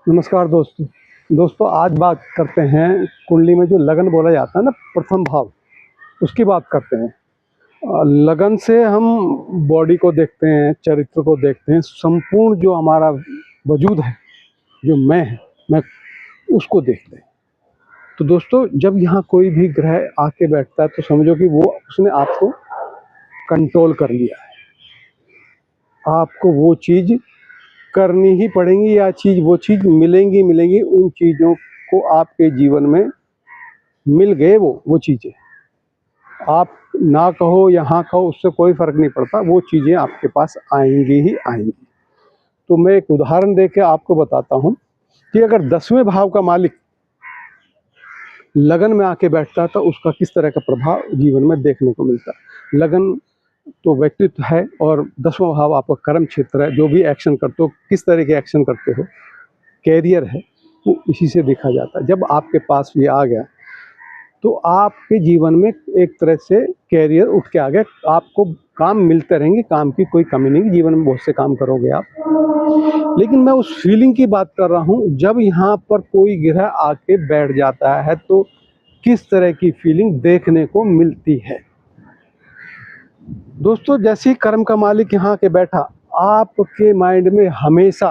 नमस्कार दोस्तों। आज बात करते हैं कुंडली में जो लगन बोला जाता है ना, प्रथम भाव, उसकी बात करते हैं। लगन से हम बॉडी को देखते हैं, चरित्र को देखते हैं, संपूर्ण जो हमारा वजूद है, जो मैं उसको देखते हैं। तो दोस्तों, जब यहाँ कोई भी ग्रह आके बैठता है तो समझो कि वो उसने आपको कंट्रोल कर लिया है। आपको वो चीज़ करनी ही पड़ेंगी, या वो चीज़ मिलेंगी। उन चीज़ों को आपके जीवन में मिल गए, वो चीज़ें आप ना कहो या हाँ कहो, उससे कोई फ़र्क नहीं पड़ता, वो चीज़ें आपके पास आएंगी ही आएंगी। तो मैं एक उदाहरण दे के आपको बताता हूँ कि अगर 10वें भाव का मालिक लगन में आके बैठता है तो उसका किस तरह का प्रभाव जीवन में देखने को मिलता है। लगन तो व्यक्तित्व है, और 10वां भाव आपका कर्म क्षेत्र है। जो भी एक्शन करते हो, किस तरह के एक्शन करते हो, कैरियर है, वो इसी से देखा जाता है। जब आपके पास ये आ गया तो आपके जीवन में एक तरह से कैरियर उठ के आ गया। आपको काम मिलते रहेंगे, काम की कोई कमी नहीं, जीवन में बहुत से काम करोगे आप। लेकिन मैं उस फीलिंग की बात कर रहा हूँ, जब यहाँ पर कोई ग्रह आके बैठ जाता है तो किस तरह की फीलिंग देखने को मिलती है। दोस्तों, जैसे ही कर्म का मालिक यहाँ के बैठा, आपके माइंड में हमेशा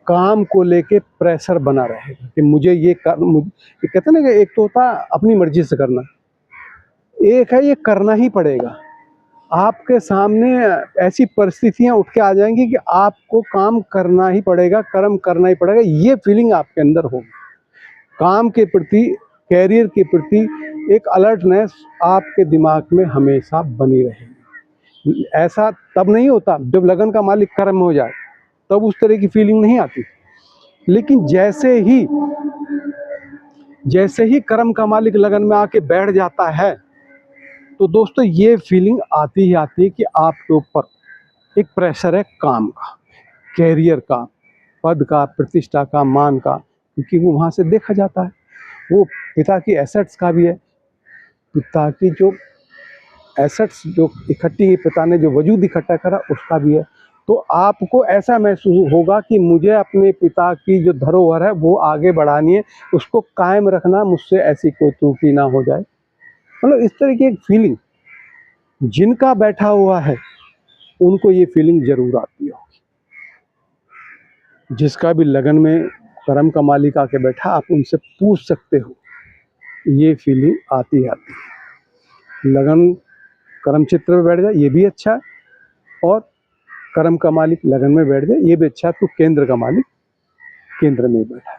काम को लेके प्रेशर बना रहेगा कि मुझे ये कहते हैं ना कि एक तो होता है अपनी मर्जी से करना, एक है ये करना ही पड़ेगा। आपके सामने ऐसी परिस्थितियां उठ के आ जाएंगी कि आपको काम करना ही पड़ेगा, कर्म करना ही पड़ेगा। ये फीलिंग आपके अंदर होगी। काम के प्रति, कैरियर के प्रति एक अलर्टनेस आपके दिमाग में हमेशा बनी रहेगी। ऐसा तब नहीं होता जब लगन का मालिक कर्म हो जाए, तब उस तरह की फीलिंग नहीं आती। लेकिन जैसे ही कर्म का मालिक लगन में आके बैठ जाता है तो दोस्तों ये फीलिंग आती ही आती है कि आपके ऊपर एक प्रेशर है, काम का, कैरियर का, पद का, प्रतिष्ठा का, मान का, क्योंकि वो वहाँ से देखा जाता है। वो पिता की एसेट्स का भी है। पिता की जो एसेट्स जो इकट्ठी की, पिता ने जो वजूद इकट्ठा करा, उसका भी है। तो आपको ऐसा महसूस होगा कि मुझे अपने पिता की जो धरोहर है वो आगे बढ़ानी है, उसको कायम रखना, मुझसे ऐसी कोई त्रुटि ना हो जाए। मतलब इस तरह की एक फीलिंग जिनका बैठा हुआ है उनको ये फीलिंग जरूर आती होगी। जिसका भी लगन में कर्म का मालिक आके बैठा, आप उनसे पूछ सकते हो, ये फीलिंग आती है। लगन कर्म क्षेत्र में बैठ जाए ये भी अच्छा है, और कर्म का मालिक लगन में बैठ जाए ये भी अच्छा है। तो केंद्र का मालिक केंद्र में बैठा है।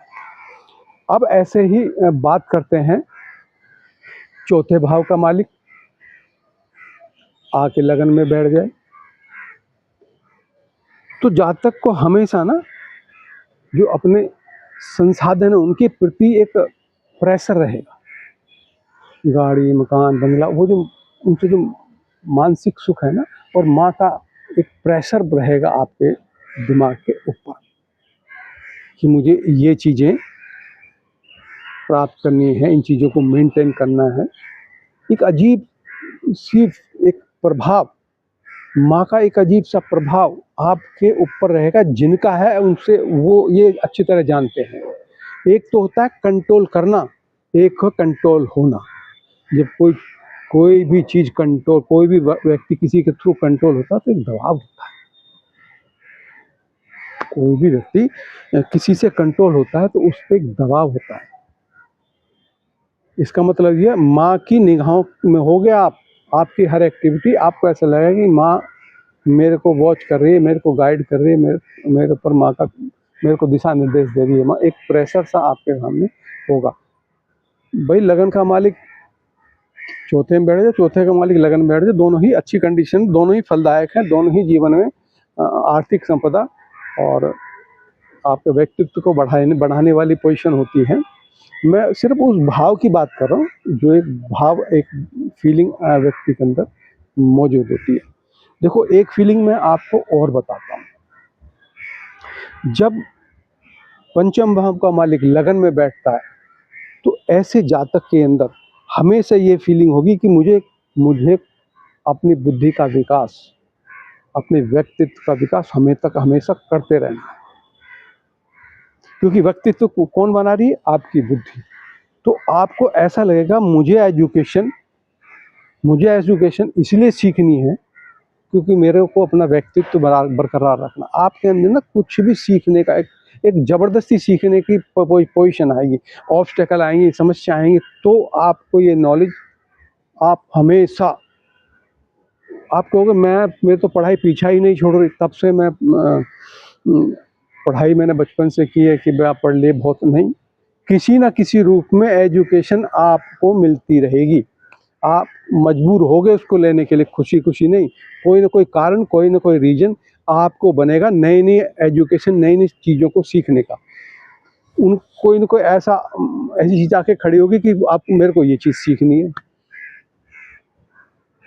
अब ऐसे ही बात करते हैं, चौथे भाव का मालिक आके लगन में बैठ जाए तो जातक को हमेशा ना जो अपने संसाधन है उनके प्रति एक प्रेशर रहेगा। गाड़ी, मकान, बंगला, वो जो उनसे जो मानसिक सुख है ना, और माँ का एक प्रेशर रहेगा आपके दिमाग के ऊपर कि मुझे ये चीज़ें प्राप्त करनी है, इन चीज़ों को मेंटेन करना है। एक अजीब सी एक प्रभाव, माँ का एक अजीब सा प्रभाव आपके ऊपर रहेगा। जिनका है उनसे वो ये अच्छी तरह जानते हैं। एक तो होता है कंट्रोल करना, एक है कंट्रोल होना। जब कोई भी चीज़ कंट्रोल, कोई भी व्यक्ति किसी के थ्रू कंट्रोल होता है तो एक दबाव होता है। कोई भी व्यक्ति किसी से कंट्रोल होता है तो उस पर एक दबाव होता है। इसका मतलब ये, माँ की निगाहों में हो गया आपकी हर एक्टिविटी आपको ऐसा लगेगा कि माँ मेरे को वॉच कर रही है, मेरे को गाइड कर रही है, मेरे ऊपर माँ का, मेरे को दिशा निर्देश दे रही है माँ। एक प्रेशर सा आपके सामने होगा। भाई लगन का मालिक चौथे में बैठ जाए, चौथे का मालिक लगन में बैठ जाए, दोनों ही अच्छी कंडीशन, दोनों ही फलदायक हैं। दोनों ही जीवन में आर्थिक संपदा और आपके व्यक्तित्व को बढ़ाने वाली पोजीशन होती है। मैं सिर्फ उस भाव की बात कर रहा हूँ जो एक भाव, एक फीलिंग व्यक्ति के अंदर मौजूद होती है। देखो, एक फीलिंग मैं आपको और बताता हूँ। जब पंचम भाव का मालिक लगन में बैठता है तो ऐसे जातक के अंदर हमेशा ये फीलिंग होगी कि मुझे अपनी बुद्धि का विकास, अपने व्यक्तित्व का विकास हमेशा करते रहना है। क्योंकि व्यक्तित्व को कौन बना रही है? आपकी बुद्धि। तो आपको ऐसा लगेगा मुझे एजुकेशन इसलिए सीखनी है क्योंकि मेरे को अपना व्यक्तित्व बरकरार रखना। आपके अंदर ना कुछ भी सीखने का एक ज़बरदस्ती सीखने की पोजीशन आएगी, ऑब्स्टेकल आएंगी, समस्या आएंगी, तो आपको ये नॉलेज आप हमेशा आप कहोगे मेरे तो पढ़ाई पीछा ही नहीं छोड़ रही, तब से मैं पढ़ाई मैंने बचपन से की है कि मैं आप पढ़ लिए बहुत नहीं, किसी ना किसी रूप में एजुकेशन आपको मिलती रहेगी। आप मजबूर हो गए उसको लेने के लिए, खुशी खुशी नहीं, कोई ना कोई कारण, कोई ना कोई रीजन आपको बनेगा नई नई एजुकेशन, नई नई चीज़ों को सीखने का। कोई ना कोई ऐसी चीज़ आके खड़ी होगी कि आप मेरे को ये चीज़ सीखनी है,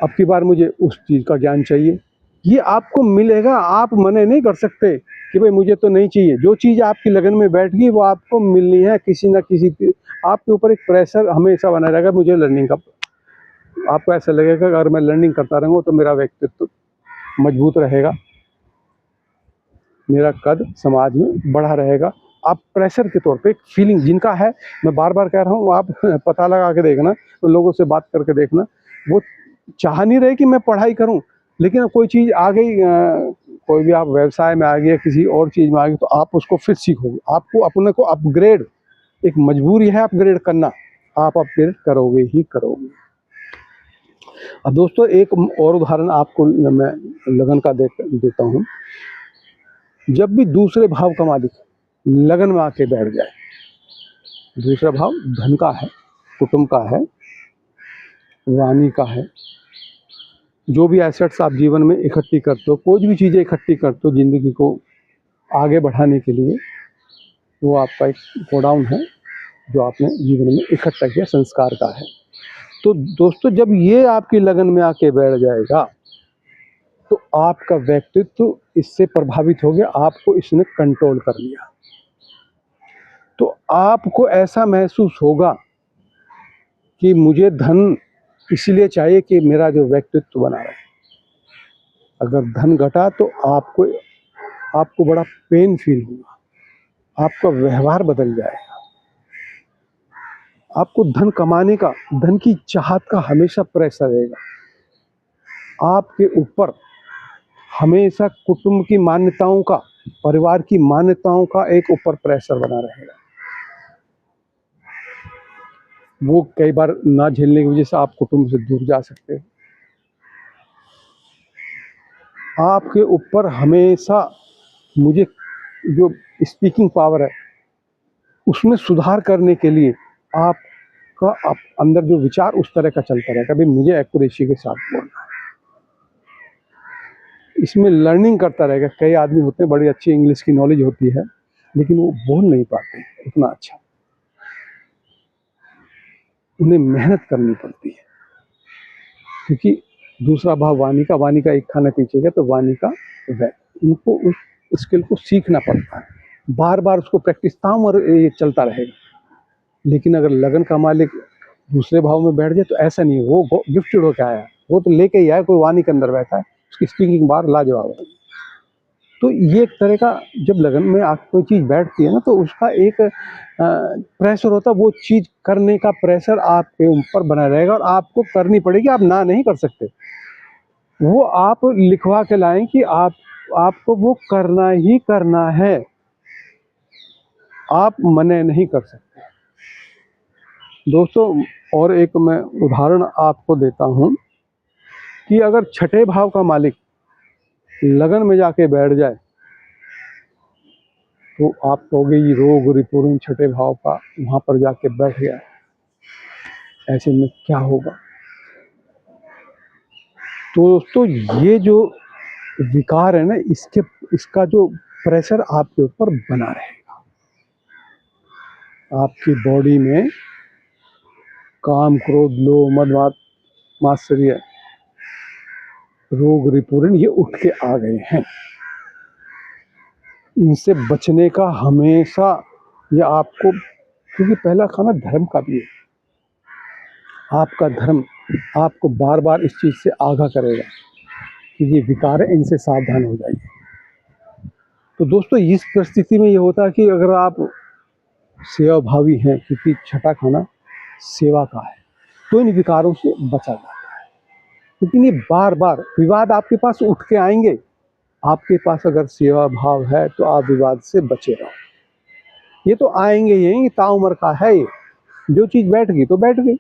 अब की बार मुझे उस चीज़ का ज्ञान चाहिए। ये आपको मिलेगा, आप मना नहीं कर सकते कि भाई मुझे तो नहीं चाहिए। जो चीज़ आपकी लगन में बैठ गई वो आपको मिलनी है। किसी ना किसी आपके ऊपर एक प्रेशर हमेशा बना रहेगा, मुझे लर्निंग का। आपको ऐसा लगेगा अगर मैं लर्निंग करता रहूँगा तो मेरा व्यक्तित्व मजबूत रहेगा, मेरा कद समाज में बढ़ा रहेगा। आप प्रेशर के तौर पे एक फीलिंग जिनका है, मैं बार बार कह रहा हूँ, आप पता लगा के देखना, तो लोगों से बात करके देखना, वो चाह नहीं रहे कि मैं पढ़ाई करूँ, लेकिन कोई चीज़ आ गई, कोई भी आप व्यवसाय में आ गया, किसी और चीज़ में आ गई, तो आप उसको फिर सीखोगे। आपको अपने को अपग्रेड, एक मजबूरी है अपग्रेड करना, आप अपग्रेड करोगे ही करोगे। अब दोस्तों एक और उदाहरण आपको मैं लगन का देता हूँ। जब भी दूसरे भाव का मालिक लगन में आके बैठ जाए, दूसरा भाव धन का है, कुटुंब का है, वाणी का है, जो भी एसेट्स आप जीवन में इकट्ठी करते हो, कोई भी चीज़ें इकट्ठी करते हो ज़िंदगी को आगे बढ़ाने के लिए, वो आपका एक गोडाउन है जो आपने जीवन में इकट्ठा किया, संस्कार का है। तो दोस्तों जब ये आपकी लगन में आके बैठ जाएगा तो आपका व्यक्तित्व इससे प्रभावित हो गया, आपको इसने कंट्रोल कर लिया। तो आपको ऐसा महसूस होगा कि मुझे धन इसलिए चाहिए कि मेरा जो व्यक्तित्व बना रहे। अगर धन घटा तो आपको बड़ा पेन फील होगा, आपका व्यवहार बदल जाएगा, आपको धन कमाने का, धन की चाहत का हमेशा प्रेशर रहेगा आपके ऊपर। हमेशा कुटुंब की मान्यताओं का, परिवार की मान्यताओं का एक ऊपर प्रेशर बना रहेगा। वो कई बार ना झेलने की वजह से आप कुटुंब से दूर जा सकते हैं। आपके ऊपर हमेशा, मुझे जो स्पीकिंग पावर है उसमें सुधार करने के लिए आपका अंदर जो विचार उस तरह का चलता रहेगा, भाई मुझे एक्यूरेसी के साथ बोलना है। इसमें लर्निंग करता रहेगा। कई आदमी होते हैं बड़ी अच्छी इंग्लिश की नॉलेज होती है लेकिन वो बोल नहीं पाते उतना अच्छा, उन्हें मेहनत करनी पड़ती है, क्योंकि दूसरा भाव वाणी का एक खाना पीछे गया तो वाणी का उनको उस स्किल को सीखना पड़ता है, बार बार उसको प्रैक्टिस तामर ये चलता रहेगा। लेकिन अगर लगन का मालिक दूसरे भाव में बैठ जाए तो ऐसा नहीं है, वो गिफ्टेड होकर आया, वो तो लेके ही आया, कोई वाणी के अंदर बैठा है, उसकी स्पीकिंग बार लाजवाब है। तो ये एक तरह का जब लगन में आप कोई चीज़ बैठती है ना तो उसका एक प्रेशर होता है, वो चीज़ करने का प्रेशर आपके ऊपर बना रहेगा और आपको करनी पड़ेगी, आप ना नहीं कर सकते। वो आप लिखवा के लाएं कि आपको वो करना ही करना है, आप मना नहीं कर सकते। दोस्तों और एक मैं उदाहरण आपको देता हूँ कि अगर छठे भाव का मालिक लगन में जाके बैठ जाए तो आप कहोगे ये रोग रिपुरन छठे भाव का वहाँ पर जाके बैठ गया, ऐसे में क्या होगा। तो दोस्तों ये जो विकार है ना, इसका जो प्रेशर आपके ऊपर बना रहेगा, आपकी बॉडी में काम, क्रोध, लोभ, मद, मात्सर्य, रोग रिपुरन ये उठ के आ गए हैं। इनसे बचने का हमेशा ये आपको, क्योंकि पहला खाना धर्म का भी है, आपका धर्म आपको बार बार इस चीज़ से आगाह करेगा कि ये विकार है, इनसे सावधान हो जाइए। तो दोस्तों इस परिस्थिति में ये होता है कि अगर आप सेवा भावी हैं, क्योंकि छठा खाना सेवा का है, तो इन विकारों से बचा जाता है। लेकिन ये बार बार विवाद आपके पास उठ के आएंगे। आपके पास अगर सेवा भाव है तो आप विवाद से बचे रहो। ये तो आएंगे, यही ताउम्र का है। ये जो चीज़ बैठ गई तो बैठ गई।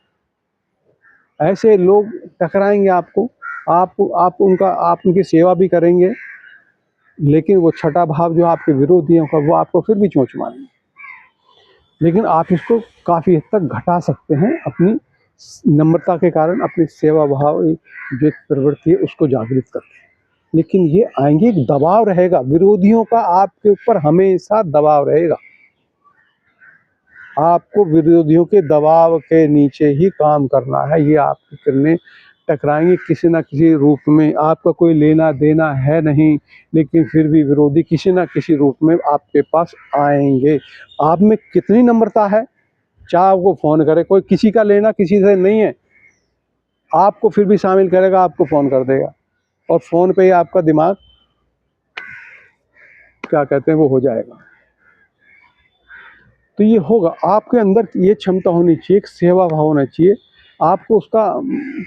ऐसे लोग टकराएंगे आपको, आप उनकी सेवा भी करेंगे, लेकिन वो छठा भाव जो आपके विरोधियों का, वो आपको फिर भी चोंच मारेंगे। लेकिन आप इसको काफ़ी हद तक घटा सकते हैं अपनी नम्रता के कारण, अपनी सेवा भाव जो प्रवृत्ति है उसको जागृत करके। लेकिन ये आएंगे, एक दबाव रहेगा विरोधियों का, आपके ऊपर हमेशा दबाव रहेगा। आपको विरोधियों के दबाव के नीचे ही काम करना है। ये आपकी किरणें टकराएंगे किसी न किसी रूप में। आपका कोई लेना देना है नहीं, लेकिन फिर भी विरोधी किसी न किसी रूप में आपके पास आएंगे। आप में कितनी नम्रता है, चाहे वो फ़ोन करे, कोई किसी का लेना किसी से नहीं है, आपको फिर भी शामिल करेगा, आपको फ़ोन कर देगा, और फ़ोन पे ही आपका दिमाग क्या कहते हैं वो हो जाएगा। तो ये होगा, आपके अंदर ये क्षमता होनी चाहिए, एक सेवा भाव होना चाहिए। आपको उसका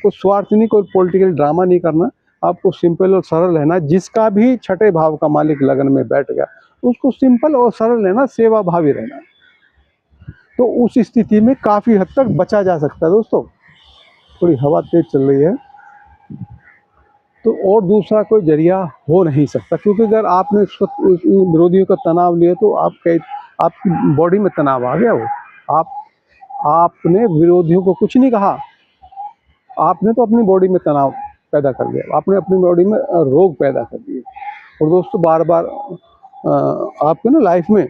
कोई स्वार्थ नहीं, कोई पॉलिटिकल ड्रामा नहीं करना। आपको सिंपल और सरल रहना। जिसका भी छठे भाव का मालिक लगन में बैठ गया, उसको सिंपल और सरल रहना, सेवा भावी रहना। तो उस स्थिति में काफ़ी हद तक बचा जा सकता है। दोस्तों, थोड़ी हवा तेज चल रही है, तो और दूसरा कोई जरिया हो नहीं सकता, क्योंकि अगर आपने विरोधियों का तनाव लिया तो आपकी बॉडी में तनाव आ गया। वो आपने विरोधियों को कुछ नहीं कहा, आपने तो अपनी बॉडी में तनाव पैदा कर लिया, आपने अपनी बॉडी में रोग पैदा कर दिए। और दोस्तों, बार बार आपके ना लाइफ में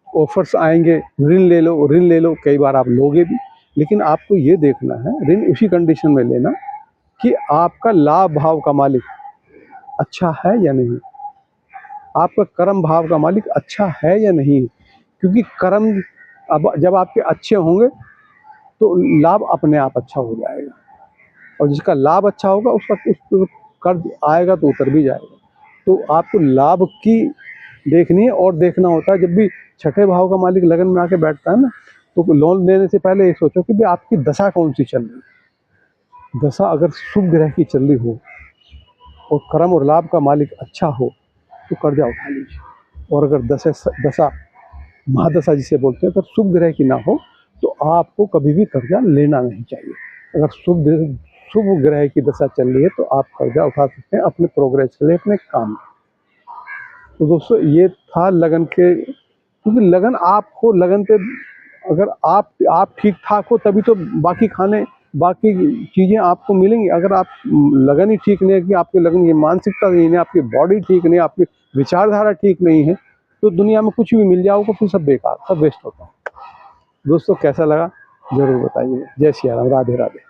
ऑफर्स आएंगे, ऋण ले लो, ऋण ले लो, कई बार आप लोगे भी। लेकिन आपको ये देखना है, ऋण उसी कंडीशन में लेना कि आपका लाभ भाव का मालिक अच्छा है या नहीं, आपका कर्म भाव का मालिक अच्छा है या नहीं। क्योंकि कर्म अब जब आपके अच्छे होंगे तो लाभ अपने आप अच्छा हो जाएगा, और जिसका लाभ अच्छा होगा उसका कर्ज आएगा तो उतर भी जाएगा। तो आपको लाभ की देखनी है, और देखना होता है जब भी छठे भाव का मालिक लगन में आके बैठता है ना, तो लोन लेने से पहले ये सोचो कि भाई आपकी दशा कौन सी चल रही है। दशा अगर शुभ ग्रह की चल रही हो और कर्म और लाभ का मालिक अच्छा हो तो कर्जा उठा लीजिए। और अगर दशा महादशा जिसे बोलते हैं, अगर शुभ ग्रह की ना हो तो आपको कभी भी कर्जा लेना नहीं चाहिए। अगर शुभ ग्रह की दशा चल रही है तो आप कर्जा उठा सकते हैं अपने प्रोग्रेस के लिए, अपने काम। तो दोस्तों, ये था लगन के, क्योंकि लगन आप हो, लगन पे अगर आप ठीक ठाक हो तभी तो बाकी चीज़ें आपको मिलेंगी। अगर आप लगन ही ठीक नहीं है, कि आपके लगन की मानसिकता नहीं है, आपकी बॉडी ठीक नहीं है, आपकी विचारधारा ठीक नहीं है, तो दुनिया में कुछ भी मिल जाओगे फिर सब बेकार, सब वेस्ट होता है। दोस्तों, कैसा लगा ज़रूर बताइए। जय सिया राम, राधे राधे।